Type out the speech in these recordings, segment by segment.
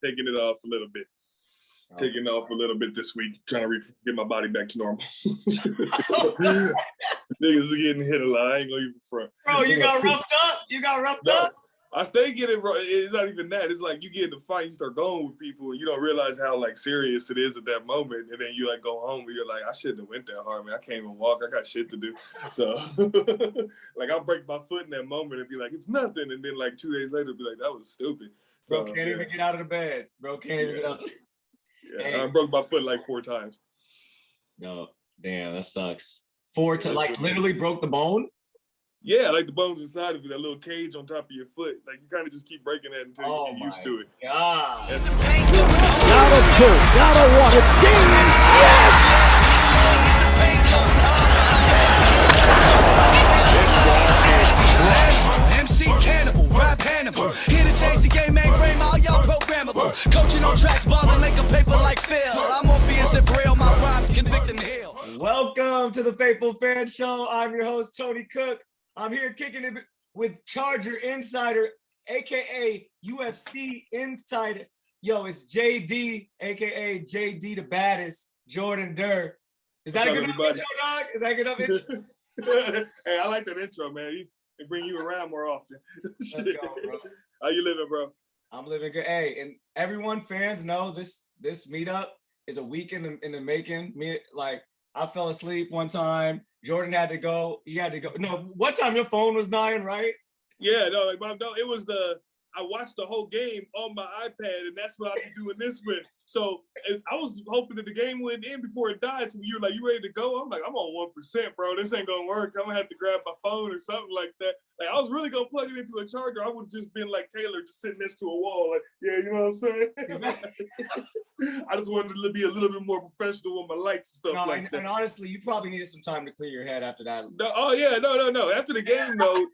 taking it off a little bit. Taking off a little bit this week, trying to get my body back to normal. Niggas are getting hit a lot. I ain't gonna even front. Bro, you got roughed up? You got roughed up? I stay getting, it's not even that. It's like you get in the fight, you start going with people, and you don't realize how like serious it is at that moment. And then you like go home and you're like, I shouldn't have went that hard, man. I can't even walk. I got shit to do. So like I'll break my foot in that moment and be like, it's nothing. And then like 2 days later, be like, that was stupid. Bro, can't even get out of the bed. Bro, can't even get out. Yeah, hey. I broke my foot like 4 times. No, damn, that sucks. 4 times, like literally broke the bone? Yeah, like the bones inside of it, that little cage on top of your foot. Like you kind of just keep breaking that until you get used to it. God. Got a 2, got a 1, it's Deans! Yes! MC Cannibal, rap Hannibal. Here to change the game, mainframe, all y'all programmable. Coaching on tracks, balling like a paper like Phil. I'm on BSF real, my rhymes convict them hell. Welcome to the Faithful Fan Show. I'm your host, Tony Cook. I'm here kicking it with Charger Insider, aka UFC Insider. Yo, it's JD, aka JD the baddest, Jordan Durr. Is that a good intro, dog? Is that a good intro? Hey, I like that intro, man. They bring you around more often. Let's go, bro. How you living, bro? I'm living good. Hey, and everyone, fans know this meetup is a week in the making. I fell asleep one time. Jordan had to go. He had to go. No, one time your phone was dying, right? Yeah, no, like it was I watched the whole game on my iPad, and that's what I've been doing this with. So I was hoping that the game went in before it died. So you were like, you ready to go? I'm like, I'm on 1%, bro. This ain't gonna work. I'm gonna have to grab my phone or something like that. Like I was really gonna plug it into a charger. I would have just been like Taylor, just sitting next to a wall. Like, yeah, you know what I'm saying? I just wanted to be a little bit more professional with my lights and stuff that. And honestly, you probably needed some time to clear your head after that. No, no. After the game, though,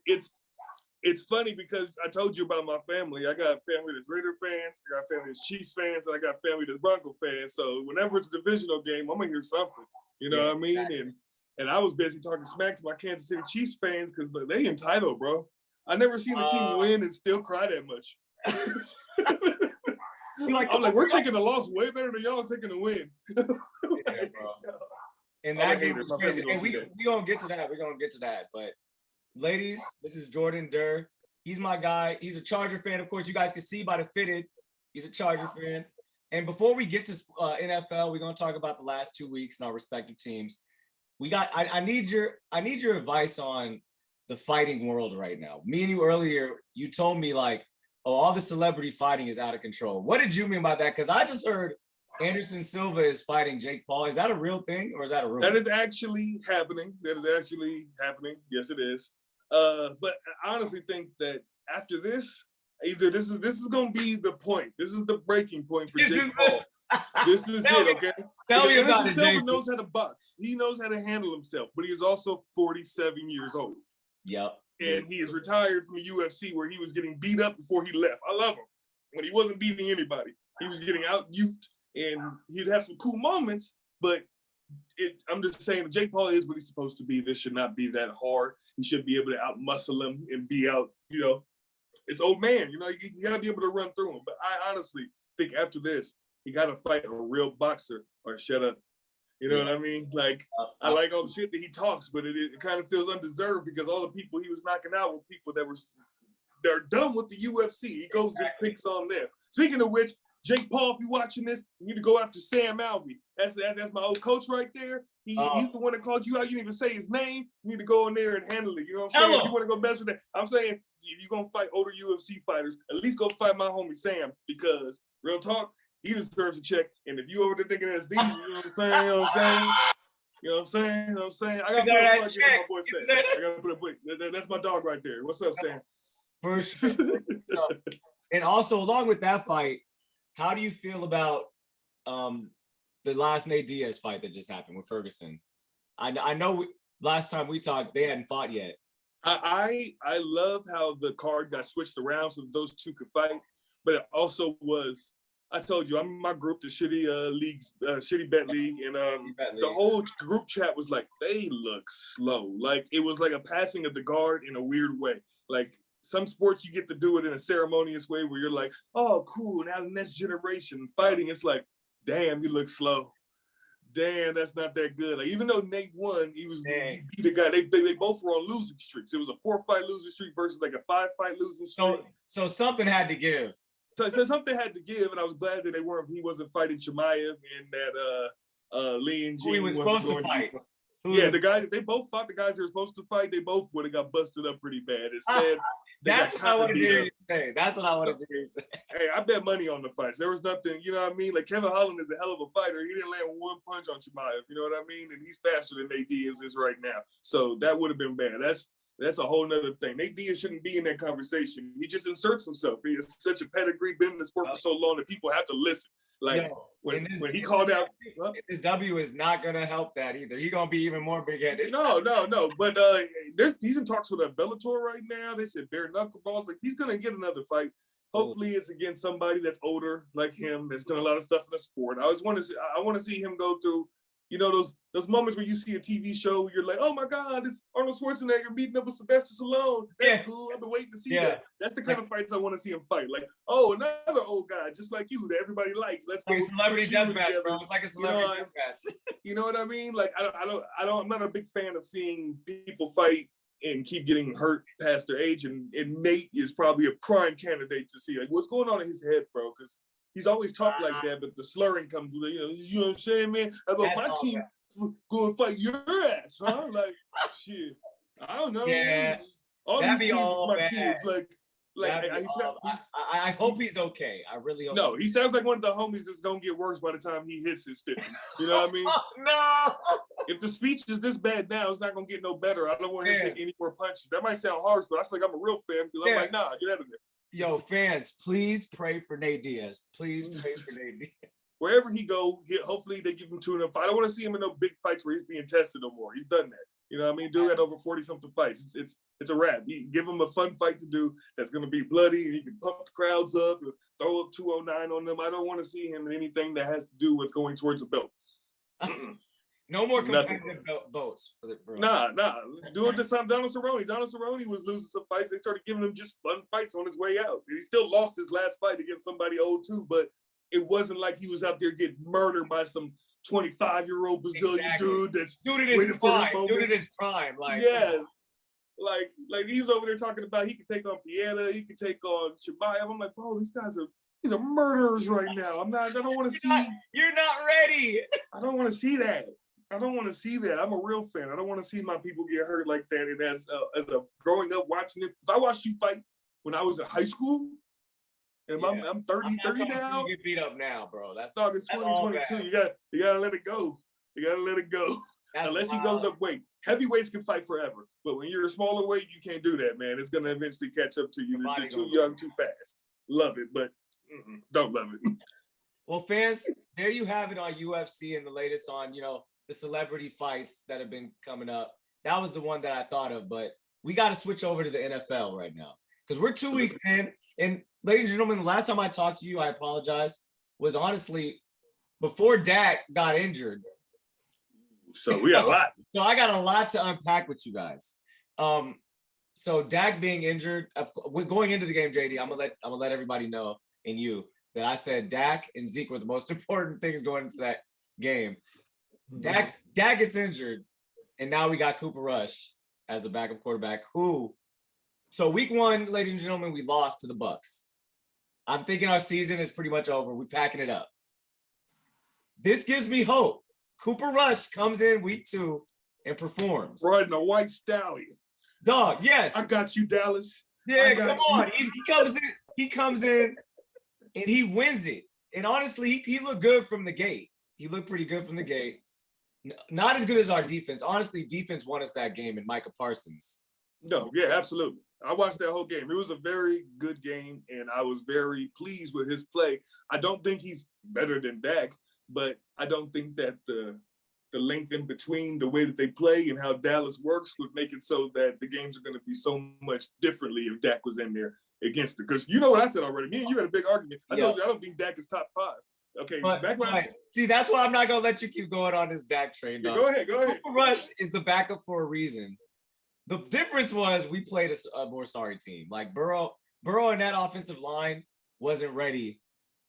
it's funny because I told you about my family. I got family that's Raider fans, I got family that's Chiefs fans, and I got family that's Bronco fans. So whenever it's a divisional game, I'm gonna hear something. You know what I mean? Exactly. And I was basically talking smack to my Kansas City Chiefs fans because they entitled, bro. I never seen a team win and still cry that much. I'm like, we're taking a loss way better than y'all taking a win. Yeah, bro. And that game was crazy. And we gonna get to that. We're gonna get to that, but. Ladies, this is Jordan Durr. He's my guy. He's a Charger fan. Of course, you guys can see by the fitted, he's a Charger fan. And before we get to NFL, we're going to talk about the last 2 weeks in our respective teams. I need your advice on the fighting world right now. Me and you earlier, you told me like, oh, all the celebrity fighting is out of control. What did you mean by that? Because I just heard Anderson Silva is fighting Jake Paul. Is that a real thing or is that a rumor? That is actually happening. Yes, it is. But I honestly think that after this, either this is going to be the point. This is the breaking point for Jake Paul. This is it, okay? Tell me about it. Silva knows how to box. He knows how to handle himself, but he is also 47 years old. Yep. And he is retired from the UFC where he was getting beat up before he left. I love him. When he wasn't beating anybody, he was getting out-youthed, and he'd have some cool moments, but I'm just saying, Jake Paul is what he's supposed to be. This should not be that hard. He should be able to out-muscle him and be out, it's old man. You got to be able to run through him. But I honestly think after this, he got to fight a real boxer or shut up. You know what I mean? Like, I like all the shit that he talks, but it kind of feels undeserved because all the people he was knocking out were people they're done with the UFC. He goes and picks on them. Speaking of which, Jake Paul, if you're watching this, you need to go after Sam Alvey. That's my old coach right there. He's the one that called you out. You didn't even say his name. You need to go in there and handle it. You know what I'm saying? If you want to go mess with that, I'm saying if you're going to fight older UFC fighters, at least go fight my homie Sam, because real talk, he deserves a check. And if you over there thinking that's these, you know what I'm saying? You know what I'm saying? I got to put a plug in my boy Sam. I got to put a plug. That's my dog right there. What's up, Sam? For sure. And also, along with that fight, how do you feel about the last Nate Diaz fight that just happened with Ferguson? I know last time we talked, they hadn't fought yet. I love how the card got switched around so those two could fight, but it also was, I told you, I'm in my group, the shitty bet league, and the whole group chat was like, they look slow. Like, it was like a passing of the guard in a weird way. Like, some sports you get to do it in a ceremonious way where you're like, oh, cool, now the next generation fighting. It's like, damn, you look slow. Damn, that's not that good. Like, even though Nate won, he beat a guy. They both were on losing streaks. It was a 4-fight losing streak versus like a 5-fight losing streak. So something had to give. So something had to give, and I was glad that he wasn't fighting Chimaev and that Lee and Jean. Who he was supposed to fight. Yeah, they both fought the guys they were supposed to fight. They both would have got busted up pretty bad. Instead, that's what I wanted to hear you say. That's what I wanted to hear you say. Hey, I bet money on the fights. There was nothing, you know what I mean? Like, Kevin Holland is a hell of a fighter. He didn't land one punch on Chimaev, you know what I mean? And he's faster than Nate Diaz is right now. So that would have been bad. That's a whole nother thing. Nate Diaz shouldn't be in that conversation. He just inserts himself. He is such a pedigree, been in the sport for so long that people have to listen. Like, when he called out, this W is not gonna help that either. He's gonna be even more big-headed. No. But he's in talks with a Bellator right now. They said bare knuckleballs. Like, he's gonna get another fight. Hopefully, it's against somebody that's older like him, that's done a lot of stuff in the sport. I want to see him go through, you know, those moments where you see a TV show where you're like, oh my God, it's Arnold Schwarzenegger beating up with Sylvester Stallone. That's cool. I've been waiting to see that. That's the kind of fights I want to see him fight. Like, oh, another old guy just like you that everybody likes. Let's go. Like a celebrity deathmatch, bro. It's like a celebrity deathmatch. You know what I mean? Like, I'm not a big fan of seeing people fight and keep getting hurt past their age. And Nate is probably a prime candidate to see like what's going on in his head, bro. Because he's always talked like that, but the slurring comes, you know what I'm saying, man? I thought my team go and fight your ass, huh? Like, shit, I don't know. Yeah, all these kids is my kids. I hope he's okay. I really hope. No, he sounds like one of the homies that's gonna get worse by the time he hits his 50. You know what I mean? No. If the speech is this bad now, it's not gonna get no better. I don't want him to take any more punches. That might sound harsh, but I feel like I'm a real fan because I'm like, nah, get out of there. Yo, fans, please pray for Nate Diaz. Please pray for Nate Diaz. Wherever he go, hopefully they give him tune-up fight. I don't want to see him in no big fights where he's being tested no more. He's done that. You know what I mean? Dude had over 40-something fights. It's a wrap. Give him a fun fight to do that's going to be bloody, and he can pump the crowds up and throw up 209 on them. I don't want to see him in anything that has to do with going towards a belt. No more competitive votes for the Nah. Do it to Donald Cerrone. Donald Cerrone was losing some fights. They started giving him just fun fights on his way out. He still lost his last fight against somebody old too, but it wasn't like he was out there getting murdered by some 25-year-old Brazilian dude that's waiting for his moment. Dude in his prime. Like, yeah. Like he was over there talking about he could take on Pieta, he could take on Chimaev. I'm like, bro, these are murderers right now. I don't want to see. You're not ready. I don't want to see that. I'm a real fan. I don't want to see my people get hurt like that. And as a growing up watching it, if I watched you fight when I was in high school, and I'm 30 now. You get beat up now, bro. That's 2022. You gotta let it go. Unless he goes up weight. Heavyweights can fight forever, but when you're a smaller weight, you can't do that, man. It's gonna eventually catch up to you. You're too young, too fast. Love it, but don't love it. Well, fans, there you have it on UFC and the latest on the celebrity fights that have been coming up. That was the one that I thought of, but we got to switch over to the NFL right now because we're 2 weeks in. And ladies and gentlemen, the last time I talked to you, I apologize, was honestly before Dak got injured. So we got a lot. So I got a lot to unpack with you guys. So Dak being injured, going into the game, JD, I'm gonna let everybody know and you that I said Dak and Zeke were the most important things going into that game. Dak gets injured, and now we got Cooper Rush as the backup quarterback. So week 1, ladies and gentlemen, we lost to the Bucs. I'm thinking our season is pretty much over. We're packing it up. This gives me hope. Cooper Rush comes in week 2 and performs. Riding a white stallion. Dog, yes. I got you, Dallas. Yeah, come on. He comes in and he wins it. And honestly, he looked good from the gate. He looked pretty good from the gate. Not as good as our defense. Honestly, defense won us that game in Micah Parsons. No, yeah, absolutely. I watched that whole game. It was a very good game, and I was very pleased with his play. I don't think he's better than Dak, but I don't think that the length in between the way that they play and how Dallas works would make it so that the games are going to be so much differently if Dak was in there against it. Because you know what I said already. Me and you had a big argument. I told you I don't think Dak is top 5. Okay, see, that's why I'm not gonna let you keep going on this Dak train. Yeah, go ahead. Cooper Rush is the backup for a reason. The difference was we played a more sorry team. Like Burrow and that offensive line wasn't ready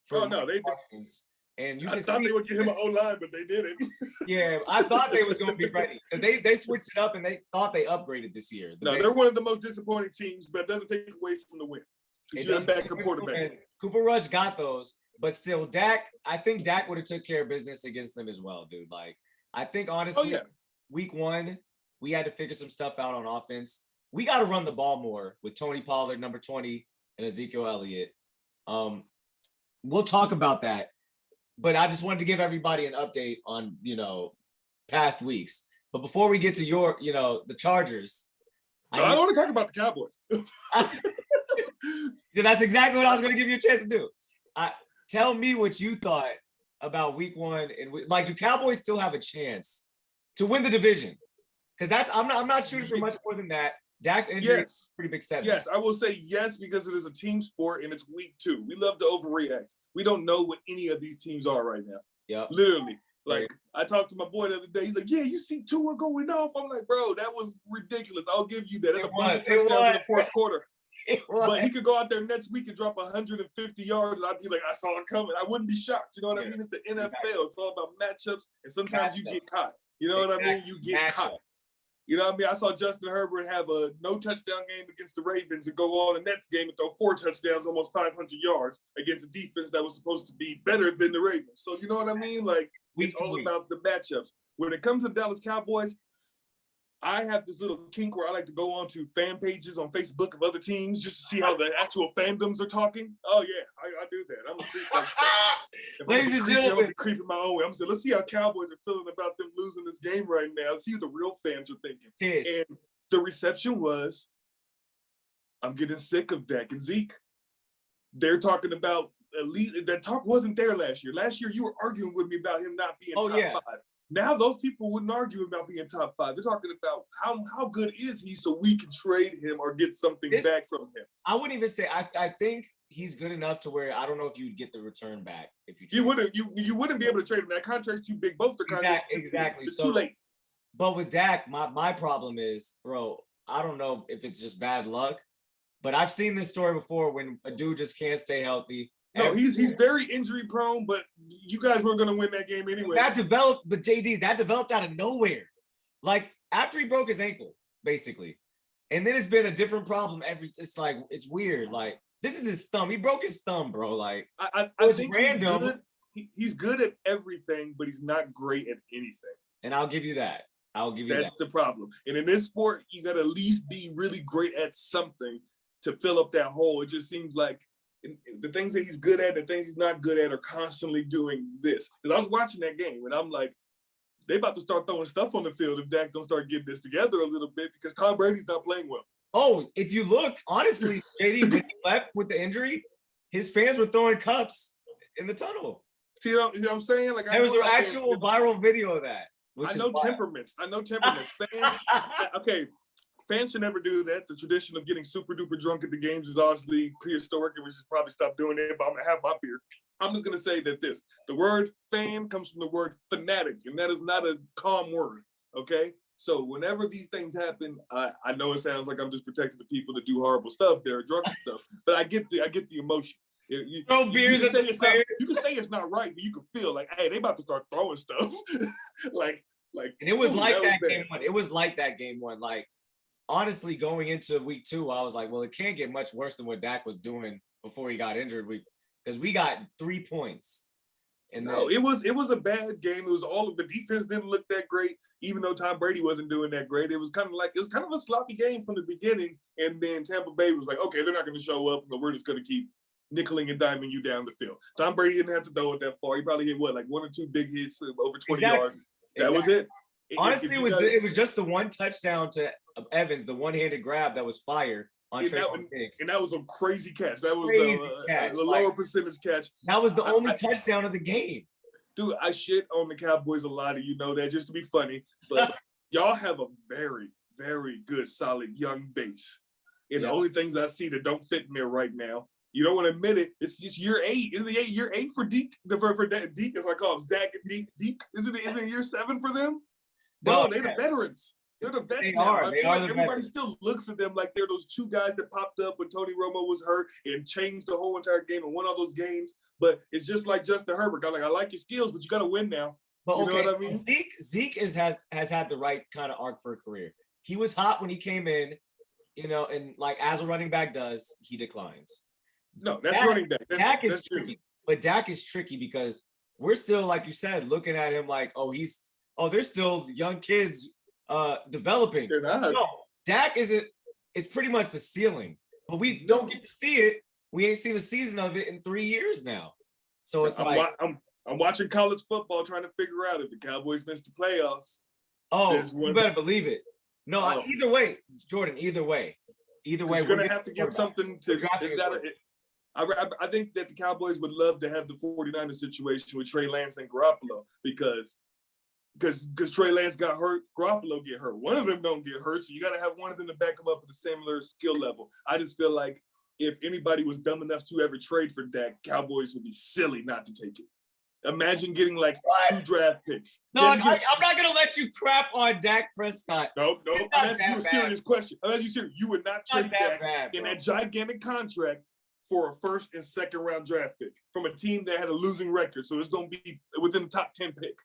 for Parsons. And I thought they would give him an O-line, but they didn't. Yeah, I thought they was going to be ready because they switched it up and they thought they upgraded this year. They're one of the most disappointing teams, but it doesn't take away from the win. Because you're a backup quarterback. Cooper Rush got those, but still, I think Dak would have took care of business against them as well, dude. Like, I think honestly, week 1, we had to figure some stuff out on offense. We got to run the ball more with Tony Pollard, number 20, and Ezekiel Elliott. We'll talk about that. But I just wanted to give everybody an update on, past weeks. But before we get to your, the Chargers. I want to talk about the Cowboys. That's exactly what I was going to give you a chance to do. Tell me what you thought about week 1. And do Cowboys still have a chance to win the division? Because I'm not shooting for much more than that. Dak's injury is pretty big setback. Yes, I will say yes because it is a team sport and it's week 2. We love to overreact. We don't know what any of these teams are right now. Yeah, literally. Like I talked to my boy the other day. He's like, "Yeah, you see Tua going off." I'm like, "Bro, that was ridiculous. I'll give you that. That's a bunch of touchdowns in the fourth quarter." But he could go out there next week and drop 150 yards, and I'd be like, "I saw it coming." I wouldn't be shocked. You know what I mean? It's the NFL. It's all about matchups, and sometimes you get caught. You know what I mean? You get caught. You know what I mean? I saw Justin Herbert have a no touchdown game against the Ravens and go on the next game and throw 4 touchdowns, almost 500 yards against a defense that was supposed to be better than the Ravens. So you know what I mean? Like, it's all about the matchups. When it comes to Dallas Cowboys, I have this little kink where I like to go on to fan pages on Facebook of other teams just to see how the actual fandoms are talking. Oh, yeah, I do that. I'm a creep like that. Ladies and gentlemen. I'm creeping my own way. I'm saying, let's see how Cowboys are feeling about them losing this game right now. Let's see what the real fans are thinking. Yes. And the reception was, I'm getting sick of Dak and Zeke. They're talking about, at least, that talk wasn't there last year. Last year, you were arguing with me about him not being top 5. Now those people wouldn't argue about being top 5. They're talking about how good is he so we can trade him or get something back from him. I wouldn't even say I think he's good enough to where I don't know if you'd get the return back if you. You wouldn't be able to trade him. That contract's too big. Both the contracts exactly. It's too late. But with Dak, my problem is, bro, I don't know if it's just bad luck, but I've seen this story before when a dude just can't stay healthy. No, he's very injury prone, but you guys weren't going to win that game anyway. That developed out of nowhere. Like after he broke his ankle, basically. And then it's been a different problem it's weird. Like this is his thumb. He broke his thumb, bro. Like I think random. He's good at everything, but he's not great at anything. And I'll give you that. That's the problem. And in this sport, you got to at least be really great at something to fill up that hole. It just seems like the things that he's good at, the things he's not good at are constantly doing this. Because I was watching that game and I'm like, they about to start throwing stuff on the field if Dak don't start getting this together a little bit because Tom Brady's not playing well. Oh, if you look, honestly, JD, when he left with the injury, his fans were throwing cups in the tunnel. See what I'm saying? Like there was an actual viral video of that. I know temperaments. Fans should never do that. The tradition of getting super duper drunk at the games is honestly prehistoric, and we should probably stop doing it. But I'm gonna have my beer. I'm just gonna say that the word fan comes from the word fanatic, and that is not a calm word. Okay, so whenever these things happen, I know it sounds like I'm just protecting the people that do horrible stuff. They're drunk and stuff, but I get the emotion. You can say it's not right, but you can feel like, hey, they about to start throwing stuff. like, and it was like that game one. It was like that game one. Like. Honestly, going into week 2, I was like, well, it can't get much worse than what Dak was doing before he got injured. Because we got 3 points. And no, it was a bad game. It was all of the defense didn't look that great, even though Tom Brady wasn't doing that great. It was kind of a sloppy game from the beginning. And then Tampa Bay was like, okay, they're not going to show up, but we're just going to keep nickeling and diming you down the field. Tom Brady didn't have to throw it that far. He probably hit 1 or 2 big hits over 20 yards. That was it. Honestly, it was just the one touchdown to Evans, the one-handed grab that was fired on Trayvon Diggs. And that was a crazy catch. That was the lower percentage catch. That was the only touchdown of the game. Dude, I shit on the Cowboys a lot, and you know that just to be funny. But y'all have a very, very good, solid young base. And the only things I see that don't fit in there right now, you don't want to admit it, it's year 8. Isn't it year 8 for Deke? For Deke, as I call him, Zach and Deke. Isn't it year 7 for them? No, they're the veterans. They're the vets They now. are. I They feel are like the everybody vets. still looks at them like they're those two guys that popped up when Tony Romo was hurt and changed the whole entire game and won all those games. But it's just like Justin Herbert. I like your skills, but you got to win now. But You know okay, what I mean? Zeke has had the right kind of arc for a career. He was hot when he came in, and like as a running back does, he declines. No, that's running back. Dak is that's tricky, but Dak is tricky because we're still, like you said, looking at him like, they're still young kids developing. They're not. No, Dak isn't. It's pretty much the ceiling, but we don't get to see it. We ain't seen a season of it in 3 years now. So it's I'm watching college football trying to figure out if the Cowboys miss the playoffs. You better believe it. No, either way, Jordan. Either way, you're gonna have to give something to. I think that the Cowboys would love to have the 49ers situation with Trey Lance and Garoppolo because Trey Lance got hurt, Garoppolo get hurt. One of them don't get hurt, so you got to have one of them to back them up at a similar skill level. I just feel like if anybody was dumb enough to ever trade for Dak, Cowboys would be silly not to take it. Imagine getting like 2 draft picks. No, I'm not gonna let you crap on Dak Prescott. No. I'm asking you a serious question. I'm asking you serious. You would not trade Dak in that gigantic contract for a first and second round draft pick from a team that had a losing record. So it's gonna be within the top 10 pick.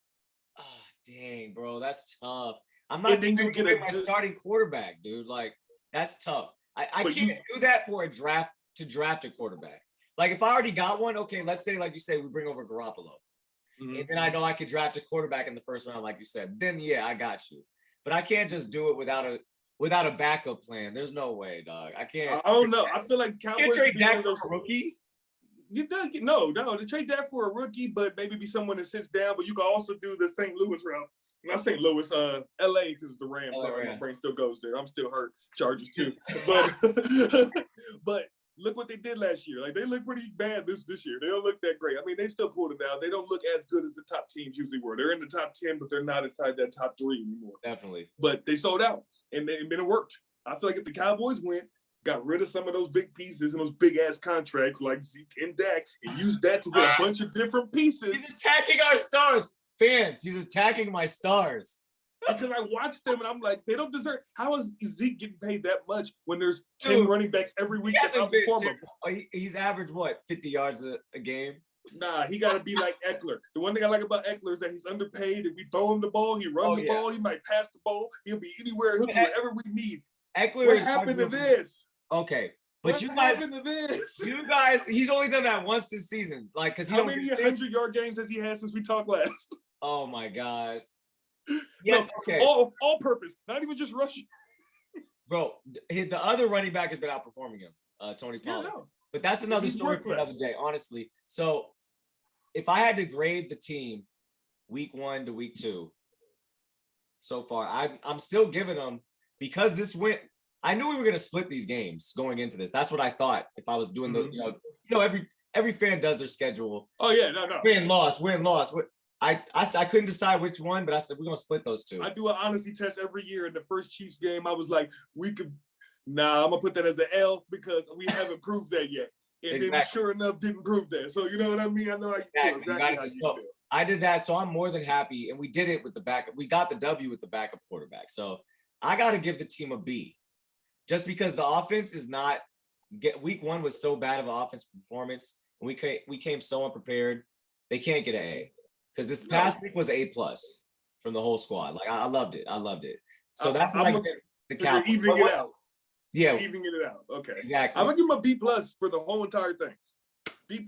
Oh, dang, bro, that's tough. I'm not going to get my starting quarterback, dude. Like, that's tough. I can't do that for a draft a quarterback. Like, if I already got one, okay, let's say, like you say, we bring over Garoppolo. Mm-hmm. And then I know I could draft a quarterback in the first round, like you said. Then, yeah, I got you. But I can't just do it without a backup plan. There's no way, dog. I can't. I don't know. I feel like Cowboys can't trade Dak for a rookie. No, to trade that for a rookie, but maybe be someone that sits down. But you can also do the St. Louis route. Not St. Louis, LA, because it's the Rams. My brain still goes there. I'm still hurt. Chargers too. But look what they did last year. Like, they look pretty bad this year. They don't look that great. I mean, they still pulled it out. They don't look as good as the top teams usually were. They're in the top 10, but they're not inside that top 3 anymore. Definitely. But they sold out, and it worked. I feel like if the Cowboys went, got rid of some of those big pieces and those big-ass contracts like Zeke and Dak, and used that to get a bunch of different pieces. He's attacking our stars. Fans, he's attacking my stars. Because I watched them and I'm like, they don't deserve. How is Zeke getting paid that much when there's 10 running backs every week that outperform him? He's averaged what, 50 yards a game? Nah, he got to be like Eckler. The one thing I like about Eckler is that he's underpaid. If we throw him the ball, he run the ball. He might pass the ball. He'll be anywhere. He'll do whatever we need. Eckler. What happened to this? Okay. But you guys, he's only done that once this season. Like, because how many 100-yard games has he had since we talked last? Oh my God. Yeah, no, okay. All purpose, not even just rushing. Bro, the other running back has been outperforming him, Tony Pollard. Yeah, no. But that's another story for another day, honestly. So if I had to grade the team week 1 to week 2 so far, I'm still giving them, because this went. I knew we were going to split these games going into this. That's what I thought. If I was doing every fan does their schedule. Oh yeah, no. Win, loss. I couldn't decide which one, but I said we're gonna split those two. I do an honesty test every year. In the first Chiefs game, I was like, I'm gonna put that as an L because we haven't proved that yet. And then sure enough, didn't prove that. So you know what I mean? I know how you feel. Exactly how you feel. I did that, so I'm more than happy. And we did it with the backup. We got the W with the backup quarterback. So I gotta give the team a B. Just because the offense is not week 1 was so bad of an offensive performance, and we came so unprepared, they can't get an A. Because this past week was an A+ from the whole squad. Like, I loved it. So that's like the cap. Evening it out. Yeah. Evening it out. Okay. Exactly. I'm going to give him a B+ for the whole entire thing. B+.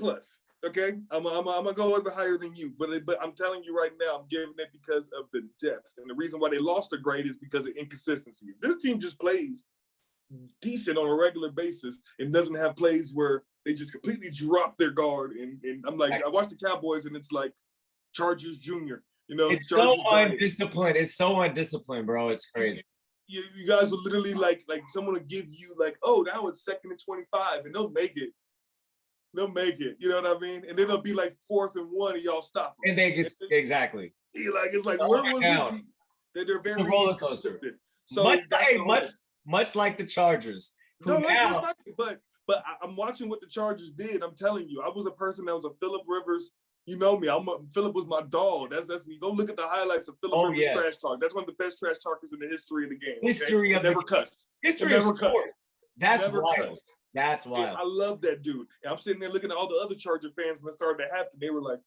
Okay? I'm going to go over higher than you. But I'm telling you right now, I'm giving it because of the depth. And the reason why they lost the grade is because of inconsistency. If this team just plays decent on a regular basis and doesn't have plays where they just completely drop their guard. And I'm like, I watch the Cowboys and it's like, Chargers Jr. It's so undisciplined. It's so undisciplined, bro. It's crazy. You guys will literally like someone will give you like, oh, now it's 2nd and 25, and they'll make it. You know what I mean? And then it'll be like 4th and 1, and y'all stop them. And they just exactly. It's like where was this? They're very roller coaster. So much like the Chargers. But I'm watching what the Chargers did. I'm telling you, I was a person that was a Phillip Rivers You know me. Philip was my dog. That's you go look at the highlights of Philip Rivers trash talk. That's one of the best trash talkers in the history of the game. History of never cussed. History of sports. That's wild. That's wild. And I love that dude. And I'm sitting there looking at all the other Charger fans when it started to happen. They were like,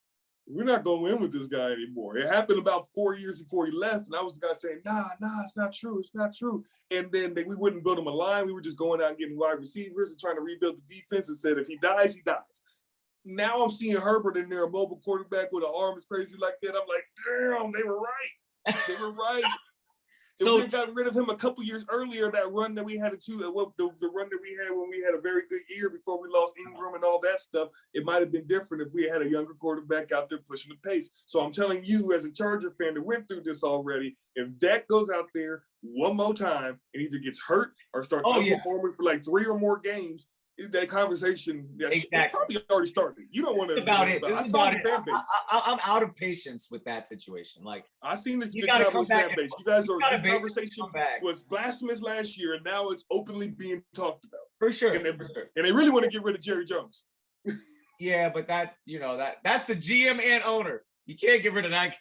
we're not going to win with this guy anymore. It happened about 4 years before he left. And I was the guy saying, nah, it's not true. It's not true. And then we wouldn't build him a line. We were just going out and getting wide receivers and trying to rebuild the defense and said, if he dies, he dies. Now I'm seeing Herbert in there, a mobile quarterback with an arm as crazy like that. I'm like, damn, they were right. They were right. So we got rid of him a couple years earlier. That run that we had the run that we had when we had a very good year before we lost Ingram and all that stuff. It might have been different if we had a younger quarterback out there pushing the pace. So I'm telling you, as a Charger fan that went through this already, if Dak goes out there one more time and either gets hurt or starts underperforming for like 3 or more games, that conversation it's probably already started. You don't want to about it. I'm out of patience with that situation. Like I seen the Cowboys fan base. You guys are this conversation was blasphemous last year, and now it's openly being talked about. For sure. And they really want to get rid of Jerry Jones. Yeah, but that's the GM and owner. You can't get rid of that.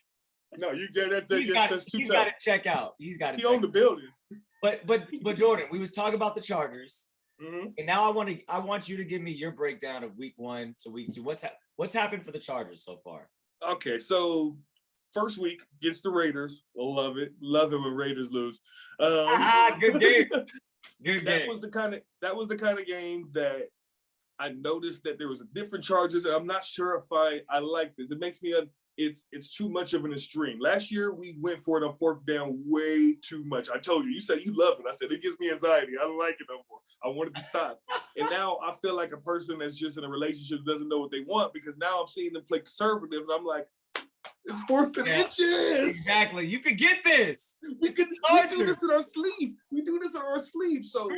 No, you get that's too tough. He's got to check out. He owned the building. But Jordan, we was talking about the Chargers. Mm-hmm. And now I want you to give me your breakdown of week 1 to week 2. What's happened for the Chargers so far? Okay, so first week against the Raiders. I love it. Love it when Raiders lose. Good game. Good game. That was the kind of game that I noticed that there was a different Chargers, and I'm not sure if I like this. It makes me it's too much of an extreme. Last year we went for it on 4th down way too much. I told you. You said you love it. I said it gives me anxiety. I don't like it no more. I wanted to stop. And now I feel like a person that's just in a relationship doesn't know what they want, because now I'm seeing them play conservative, and I'm like, it's 4th and inches. Exactly. You could get this. We do this in our sleep. We do this in our sleep. So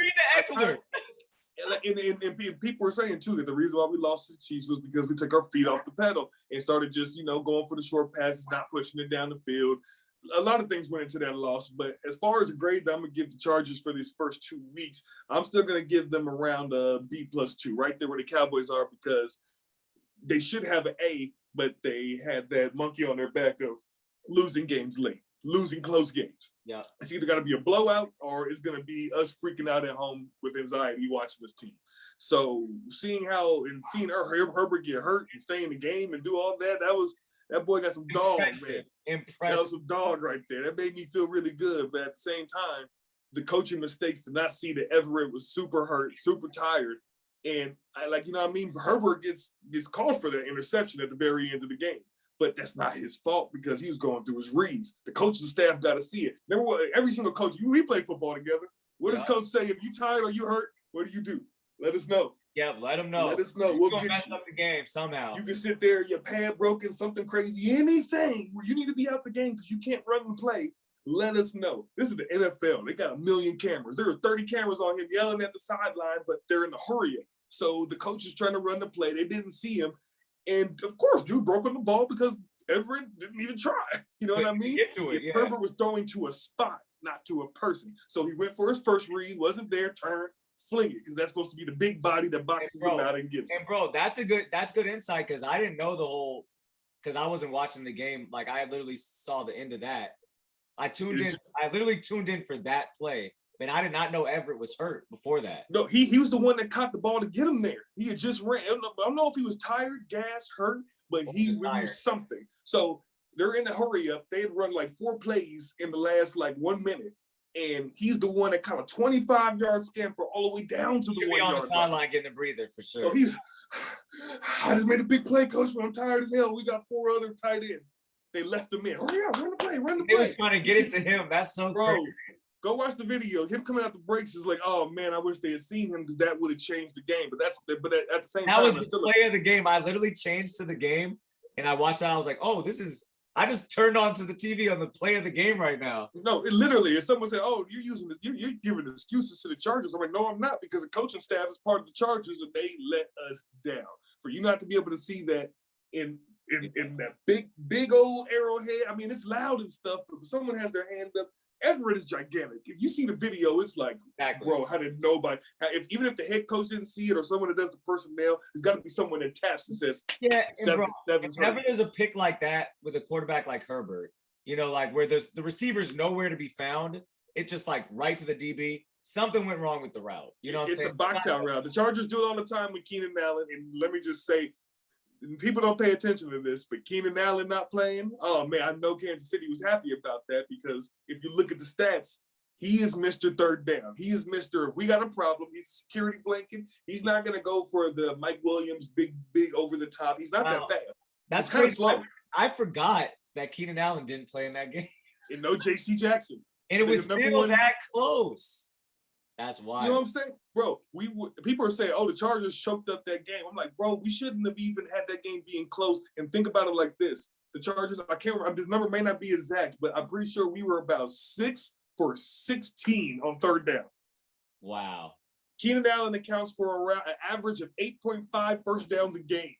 and people were saying too that the reason why we lost to the Chiefs was because we took our feet off the pedal and started just going for the short passes, not pushing it down the field. A lot of things went into that loss, but as far as a grade that I'm gonna give the Chargers for these first 2 weeks, I'm still gonna give them around a B+2, right there where the Cowboys are, because they should have an A, but they had that monkey on their back of losing games late, losing close games. Yeah, it's either got to be a blowout or it's going to be us freaking out at home with anxiety watching this team. So seeing Herbert get hurt and stay in the game and do all that, that boy got some dog, man. Impressive. That was some dog right there. That made me feel really good. But at the same time, the coaching mistakes to not see that Everett was super hurt, super tired. And Herbert gets called for that interception at the very end of the game. But that's not his fault, because he was going through his reads. The coaching staff got to see it. Remember what every single coach, we play football together. What does coach say? If you tired or you hurt, what do? Let us know. Yeah, let them know. Let us know. We'll get mess up the game somehow. You can sit there, your pad broken, something crazy, anything where you need to be out the game because you can't run and play. Let us know. This is the NFL. They got 1 million cameras. There are 30 cameras on him yelling at the sideline, but they're in a hurry. So the coach is trying to run the play. They didn't see him. And of course, dude broke on the ball because Everett didn't even try. You know what I mean? Herbert was throwing to a spot, not to a person. So he went for his first read, wasn't there, turn, fling it, because that's supposed to be the big body that boxes him out and gets him. And bro, that's good insight, because I didn't know because I wasn't watching the game. Like, I literally saw the end of that. I literally tuned in for that play. And I did not know Everett was hurt before that. No, he was the one that caught the ball to get him there. He had just ran. I don't know if he was tired, gas, hurt, but he was something. So they're in the hurry up. They had run like 4 plays in the last 1 minute. And he's the one that kind of 25-yard scamper all the way down to the 1 yard on the sideline getting a breather for sure. So I just made a big play, coach, but I'm tired as hell. We got 4 other tight ends. They left him in. Hurry up, run the play. They was trying to get it to him. That's so crazy. Go watch the video. Him coming out the breaks is like, oh man, I wish they had seen him, because that would have changed the game. But at the same time, that was the play of the game. I literally changed to the game, and I watched that. I was like, oh, I just turned on to the TV on the play of the game right now. No, it literally, if someone said, oh, you're using this, you're giving excuses to the Chargers. I'm like, no, I'm not, because the coaching staff is part of the Chargers, and they let us down. For you not to be able to see that in that big old Arrowhead. I mean, it's loud and stuff, but if someone has their hand up, Everett is gigantic. If you see the video, it's like, bro, how did nobody? Even if the head coach didn't see it or someone that does the personnel, there's got to be someone that taps and says, whenever there's a pick like that with a quarterback like Herbert, you know, like where there's the receivers nowhere to be found, it's just like right to the DB. Something went wrong with the route. You know, it's a box out route. The Chargers do it all the time with Keenan Allen, and let me just say, people don't pay attention to this, but Keenan Allen not playing, oh man, I know Kansas City was happy about that, because if you look at the stats, he is Mr. Third Down. He is Mr. If we got a problem, he's a security blanket. He's not going to go for the Mike Williams, big over the top. He's not that bad. That's kind of slow. I forgot that Keenan Allen didn't play in that game. And no J.C. Jackson. And it was still that close. That's why. You know what I'm saying? Bro, people are saying, oh, the Chargers choked up that game. I'm like, bro, we shouldn't have even had that game being close. And think about it like this. The Chargers, I can't remember, this number may not be exact, but I'm pretty sure we were about 6 for 16 on third down. Wow. Keenan Allen accounts for around an average of 8.5 first downs a game.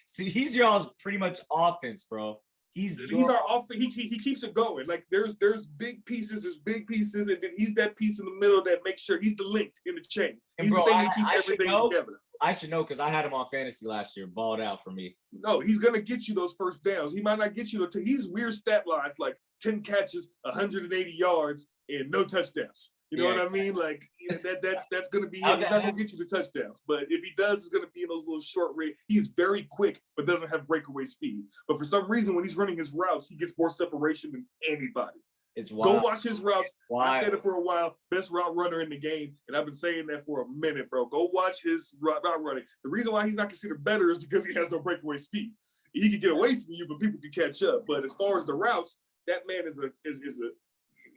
See, he's y'all's pretty much offense, bro. He's our offense. He keeps it going. Like there's big pieces, and then he's that piece in the middle that makes sure he's the link in the chain. He's the thing that keeps everything together. I should know because I had him on fantasy last year, balled out for me. No, he's gonna get you those first downs. He might not get you he's weird stat lines like 10 catches, 180 yards, and no touchdowns. You know what I mean? Like that's gonna be him. He's not gonna get you the touchdowns, but if he does, it's gonna be in those little short range. He's very quick, but doesn't have breakaway speed. But for some reason, when he's running his routes, he gets more separation than anybody. It's wild. Go watch his routes. I said it for a while. Best route runner in the game, and I've been saying that for a minute, bro. Go watch his route running. The reason why he's not considered better is because he has no breakaway speed. He can get away from you, but people can catch up. But as far as the routes, that man is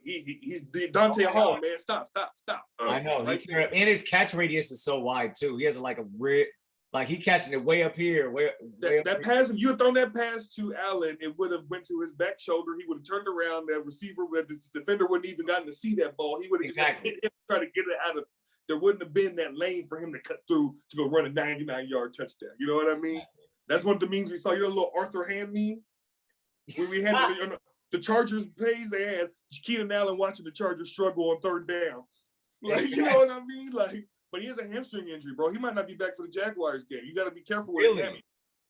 he's Dante Hall, man. Stop. I know. Like, and his catch radius is so wide too. He has he catching it way up here. That pass, if you had thrown that pass to Allen, it would have went to his back shoulder. He would have turned around. That receiver, the defender wouldn't even gotten to see that ball. He would have just hit him, try to get it out of. There wouldn't have been that lane for him to cut through to go run a 99-yard touchdown. You know what I mean? That's one of the memes we saw. You know, a little Arthur Hand meme when we had the Chargers plays. They had Keenan Allen watching the Chargers struggle on third down. Like, you know what I mean? Like, but he has a hamstring injury, bro. He might not be back for the Jaguars game. You got to be careful with him.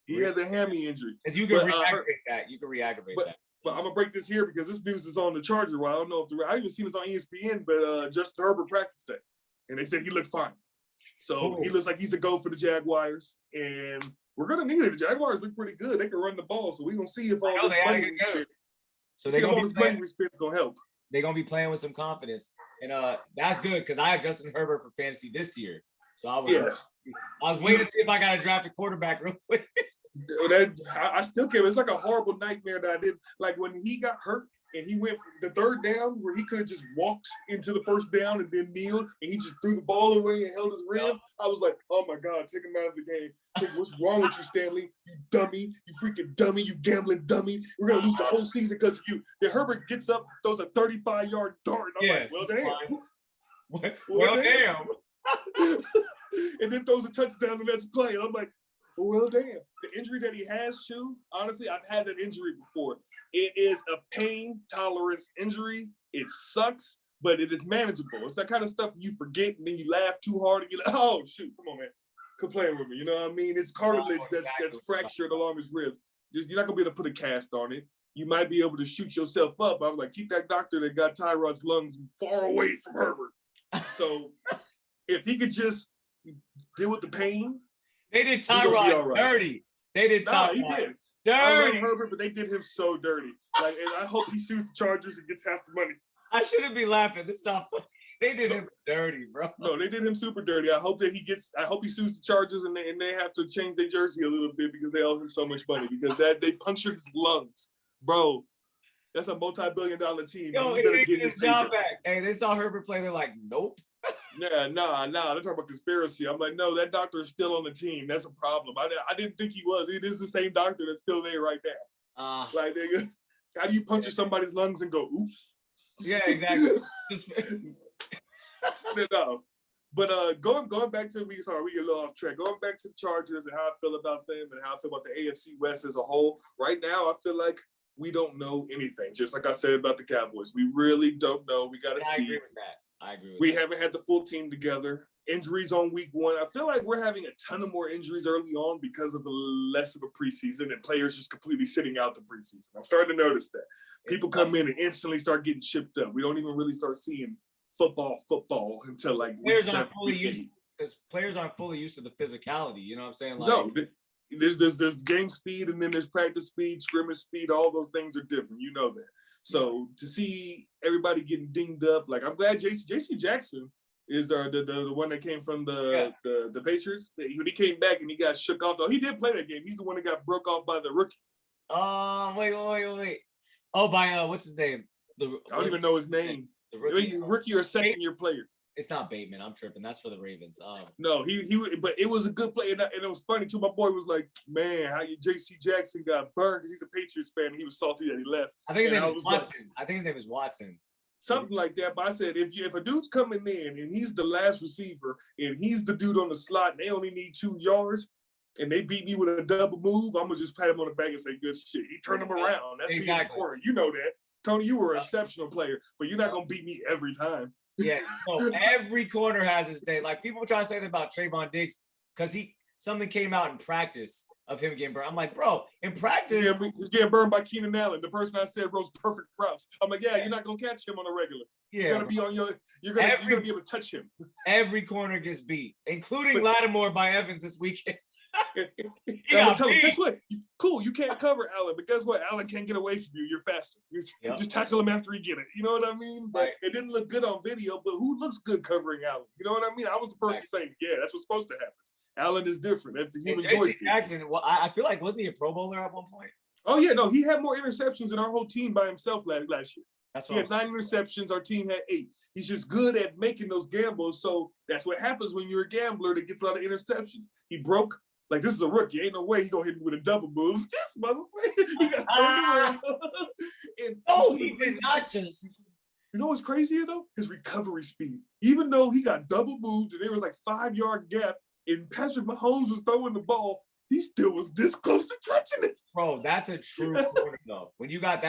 He has a hammy injury. Because you can re-aggravate that. You can re-aggravate that. But I'm gonna break this here because this news is on the Chargers. Well, I don't know if I even seen it on ESPN, but Justin Herbert practiced today, and they said he looked fine. So he looks like he's a go for the Jaguars, and we're gonna need it. The Jaguars look pretty good. They can run the ball, so we're gonna see if all this money we spend. So they're gonna help. They're gonna be playing with some confidence, and that's good because I have Justin Herbert for fantasy this year. So I was waiting to see if I got to draft a quarterback real quick. I still can't. It's like a horrible nightmare that I did. Like when he got hurt and he went the third down where he could have just walked into the first down and then kneeled and he just threw the ball away and held his ribs. I was like, oh my God, take him out of the game. What's wrong with you, Stanley? You dummy, you freaking dummy, you gambling dummy. We're gonna lose the whole season because of you. Then Herbert gets up, throws a 35-yard dart. And I'm like, well, damn. Well, damn. And then throws a touchdown the next play. And I'm like, well, damn. The injury that he has, honestly, I've had that injury before. It is a pain tolerance injury. It sucks, but it is manageable. It's that kind of stuff you forget and then you laugh too hard and you're like, oh, shoot, come on, man. Quit playing with me. You know what I mean? It's cartilage that's fractured along his ribs. You're not going to be able to put a cast on it. You might be able to shoot yourself up. I was like, keep that doctor that got Tyrod's lungs far away from Herbert. So if he could just deal with the pain. They did Tyrod dirty. They did Tyrod. He did. Dirty. I love Herbert, but they did him so dirty. Like, and I hope he sues the Chargers and gets half the money. I shouldn't be laughing. This is not funny. They did him dirty, bro. No, they did him super dirty. I hope he sues the Chargers and they have to change their jersey a little bit because they owe him so much money because they punctured his lungs, bro. That's a multi-billion-dollar team. Yo, he didn't get his job back. Hey, they saw Herbert play. They're like, nope. Nah. They're talking about conspiracy. I'm like, no, that doctor is still on the team. That's a problem. I didn't think he was. It is the same doctor that's still there right now. Like, nigga, how do you puncture somebody's lungs and go, oops? Yeah, exactly. No. But going back to we get a little off track. Going back to the Chargers and how I feel about them and how I feel about the AFC West as a whole. Right now, I feel like we don't know anything. Just like I said about the Cowboys, we really don't know. We got to see. I agree with that. We haven't had the full team together. Injuries on week 1. I feel like we're having a ton of more injuries early on because of the less of a preseason and players just completely sitting out the preseason. I'm starting to notice that. People come in and instantly start getting chipped up. We don't even really start seeing football until like players aren't fully used because players aren't fully used to the physicality. You know what I'm saying? Like, no, there's game speed and then there's practice speed, scrimmage speed. All those things are different. You know that. So to see everybody getting dinged up, like I'm glad JC Jackson is the one that came from the Patriots. When he came back and he got shook off, though he did play that game. He's the one that got broke off by the rookie. Wait. Oh, by what's his name? I don't even know his name. The rookie or second-year player. It's not Bateman. I'm tripping. That's for the Ravens. No, but it was a good play, and it was funny too. My boy was like, "Man, how J.C. Jackson got burned because he's a Patriots fan. And he was salty that he left." I think his name is Watson. I think his name is Watson. Something like that. But I said, if a dude's coming in and he's the last receiver and he's the dude on the slot, and they only need 2 yards, and they beat me with a double move, I'm gonna just pat him on the back and say, "Good shit." He turned him around. That's being a corner. You know that, Tony. You were an exceptional player, but you're not gonna beat me every time. Yeah, so every corner has his day. Like people try to say that about Trayvon Diggs because something came out in practice of him getting burned. I'm like, bro, in practice, he's getting burned by Keenan Allen. The person I said wrote perfect routes. I'm like, yeah, you're not gonna catch him on a regular. Yeah, you're gonna be on you're gonna be able to touch him. Every corner gets beat, including Lattimore by Evans this weekend. I'm telling you, guess what? Cool, you can't cover Allen, but guess what? Allen can't get away from you. You're faster. Just tackle him after he get it. You know what I mean? But it didn't look good on video. But who looks good covering Allen? You know what I mean? I was the person saying, yeah, that's what's supposed to happen. Allen is different. That's the human joystick. Jackson, well, I feel like wasn't he a Pro Bowler at one point? Oh yeah, no, he had more interceptions than our whole team by himself last year. He had 9 interceptions. Our team had 8. He's just good at making those gambles. So that's what happens when you're a gambler that gets a lot of interceptions. He broke. Like, this is a rookie. Ain't no way he gonna hit me with a double move. This motherfucker, he got turned around. He did not just. You know what's crazier though? His recovery speed. Even though he got double moved and there was like 5-yard gap, and Patrick Mahomes was throwing the ball, he still was this close to touching it. Bro, that's a true corner though. When you got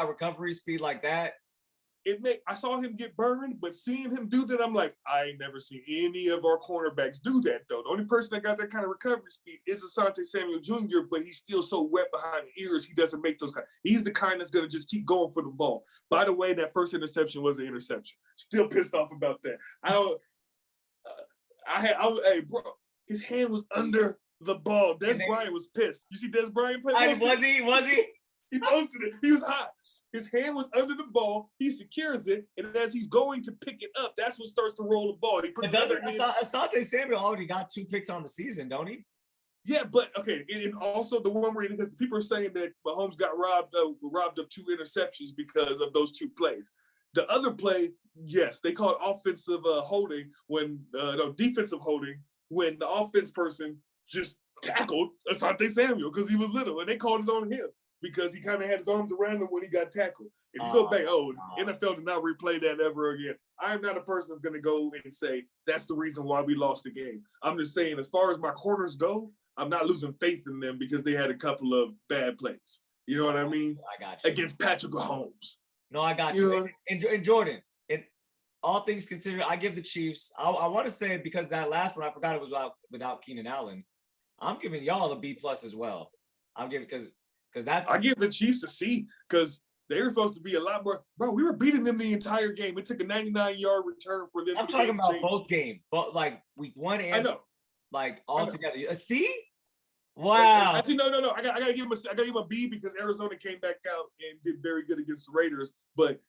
recovery speed like that. I saw him get burned, but seeing him do that, I'm like, I ain't never seen any of our cornerbacks do that, though. The only person that got that kind of recovery speed is Asante Samuel Jr., but he's still so wet behind the ears, he doesn't make those kind. He's the kind that's going to just keep going for the ball. By the way, that first interception was an interception. Still pissed off about that. Hey, bro, his hand was under the ball. Des Bryant was pissed. You see Des Bryant play? Was he? He posted it. He was hot. His hand was under the ball. He secures it, and as he's going to pick it up, that's what starts to roll the ball. Asante Samuel already got 2 picks on the season, don't he? Yeah, but okay, and also the one where because people are saying that Mahomes got robbed of 2 interceptions because of those 2 plays. The other play, yes, they called offensive holding defensive holding when the offense person just tackled Asante Samuel because he was little, and they called it on him. Because he kind of had his arms around him when he got tackled. If you go back, NFL did not replay that ever again. I'm not a person that's going to go and say that's the reason why we lost the game. I'm just saying, as far as my corners go, I'm not losing faith in them because they had a couple of bad plays. You know what I mean? I got you. Against Patrick Mahomes. No, I got you. And Jordan, all things considered, I give the Chiefs. I want to say because that last one, I forgot it was without Keenan Allen. I'm giving y'all a B+ as well. I'm giving because I give the Chiefs a C because they were supposed to be a lot more. Bro, we were beating them the entire game. It took a 99-yard return for them. I'm talking about both games, but like week 1 and I know. Like all together. A C? Wow. Actually, no. I gotta give him a B because Arizona came back out and did very good against the Raiders. But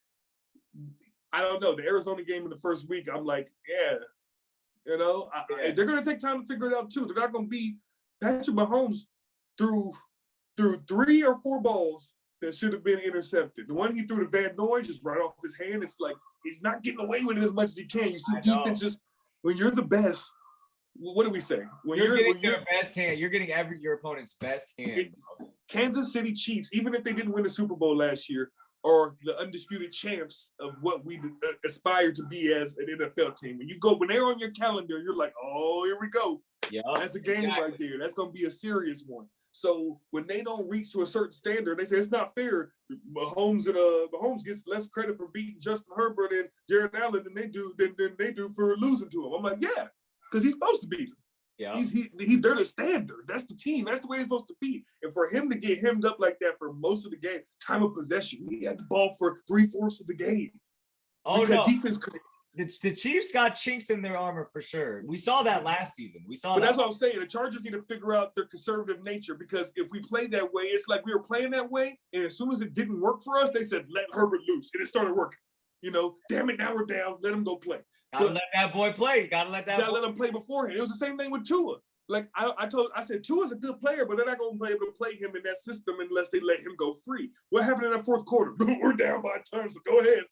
I don't know. The Arizona game in the first week, I'm like, yeah, they're gonna take time to figure it out too. They're not gonna beat Patrick Mahomes through 3 or 4 balls that should have been intercepted. The one he threw to Van Noy just right off his hand. It's like he's not getting away with it as much as he can. You see defenses when you're the best. What do we say? When you're getting your best hand, you're getting your opponent's best hand. Kansas City Chiefs, even if they didn't win the Super Bowl last year, are the undisputed champs of what we aspire to be as an NFL team. When they're on your calendar, you're like, oh, here we go. Yeah, that's a game right there. That's going to be a serious one. So when they don't reach to a certain standard, they say it's not fair. Mahomes gets less credit for beating Justin Herbert and Jared Allen than they do for losing to him. I'm like, yeah, because he's supposed to beat him. Yeah, they're the standard. That's the team. That's the way it's supposed to be. And for him to get hemmed up like that for most of the game, time of possession, he had the ball for 3/4 of the game. Oh no, defense could. The Chiefs got chinks in their armor for sure. We saw that last season. But that's what I'm saying. The Chargers need to figure out their conservative nature, because if we play that way, it's like we were playing that way, and as soon as it didn't work for us, they said, let Herbert loose, and it started working. Damn it, now we're down. Let him go play. Gotta let that boy play. Gotta let him play beforehand. It was the same thing with Tua. Like I said, Tua's a good player, but they're not going to be able to play him in that system unless they let him go free. What happened in that fourth quarter? We're down by a ton, so go ahead.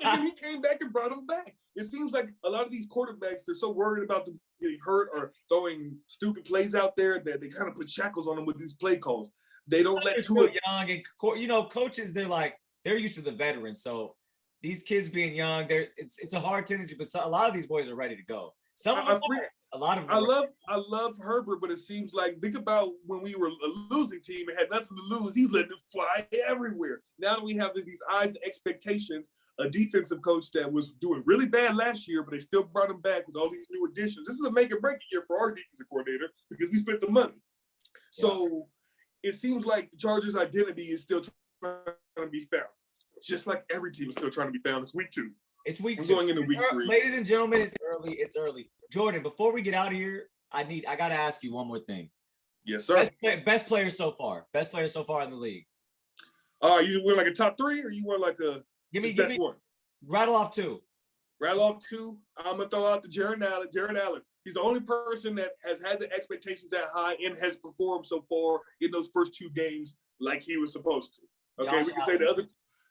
And then he came back and brought him back. It seems like a lot of these quarterbacks, they're so worried about them getting hurt or throwing stupid plays out there that they kind of put shackles on them with these play calls. They don't let Tua. Young and coaches, they're used to the veterans. So these kids being young, it's a hard tendency, but a lot of these boys are ready to go. Some of them a lot of them. I love Herbert, but it seems like, think about when we were a losing team and had nothing to lose. He's letting it fly everywhere. Now that we have these eyes and expectations, a defensive coach that was doing really bad last year, but they still brought him back with all these new additions. This is a make or break year for our defensive coordinator because we spent the money. So it seems like the Chargers' identity is still trying to be found. Just like every team is still trying to be found. It's week 2. It's week 2. Going into week 3. Ladies and gentlemen, it's early. It's early. Jordan, before we get out of here, I got to ask you one more thing. Yes, sir. Best player so far. Best player so far in the league. You want like a top 3 or you want like a give me one? Rattle off 2. I'm gonna throw out the Jared Allen. He's the only person that has had the expectations that high and has performed so far in those first 2 games like he was supposed to. Okay, we can say the other.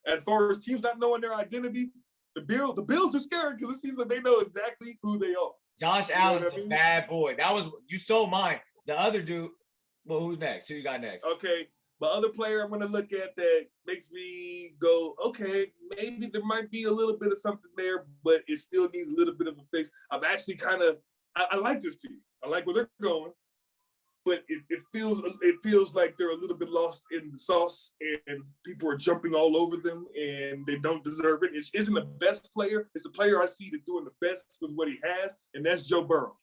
As far as teams not knowing their identity, the Bills are scared because it seems like they know exactly who they are. Josh Allen's a bad boy. You stole mine. The other dude. Well, who's next? Who you got next? Okay. My other player I'm going to look at that makes me go, okay, maybe there might be a little bit of something there, but it still needs a little bit of a fix. I've actually I like this team. I like where they're going, but it feels like they're a little bit lost in the sauce and people are jumping all over them and they don't deserve it. It isn't the best player. It's the player I see that's doing the best with what he has, and that's Joe Burrow.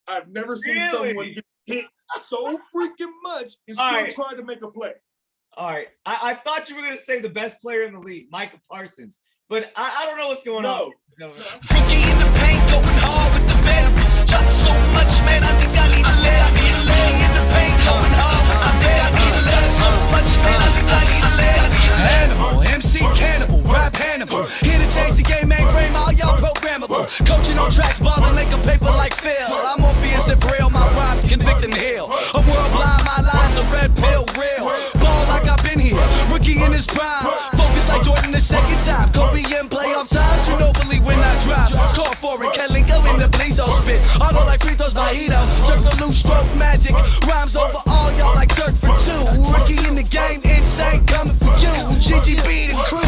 I've never seen someone get hit so freaking much and still try to make a play. All right. I thought you were going to say the best player in the league, Micah Parsons, but I don't know what's going on. Rookie in the paint, going hard with the veteran. Shot so much, man, I think I need a leg. In the paint, going hard with the veteran. Shot so much, man, I think I need a leg. Animal, MC Cannibal, rap Hannibal. Here to change the game, mainframe, all y'all programmable. Coaching on tracks, balling like a paper like Phil. I'm obvious and real, my rhymes convict and heal. A world blind, my lines a red pill, real. Ball like I've been here, rookie in his prime. Focus like Jordan the second time. Kobe in playoff times, you know believe when I drop. Call for it, Kalinko in the Blizo spit. Auto like free throws by Ito. Circle loose stroke magic. Rhymes over all y'all like Dirk for 2. Rookie in the game, insane, coming for you. GGB the crew.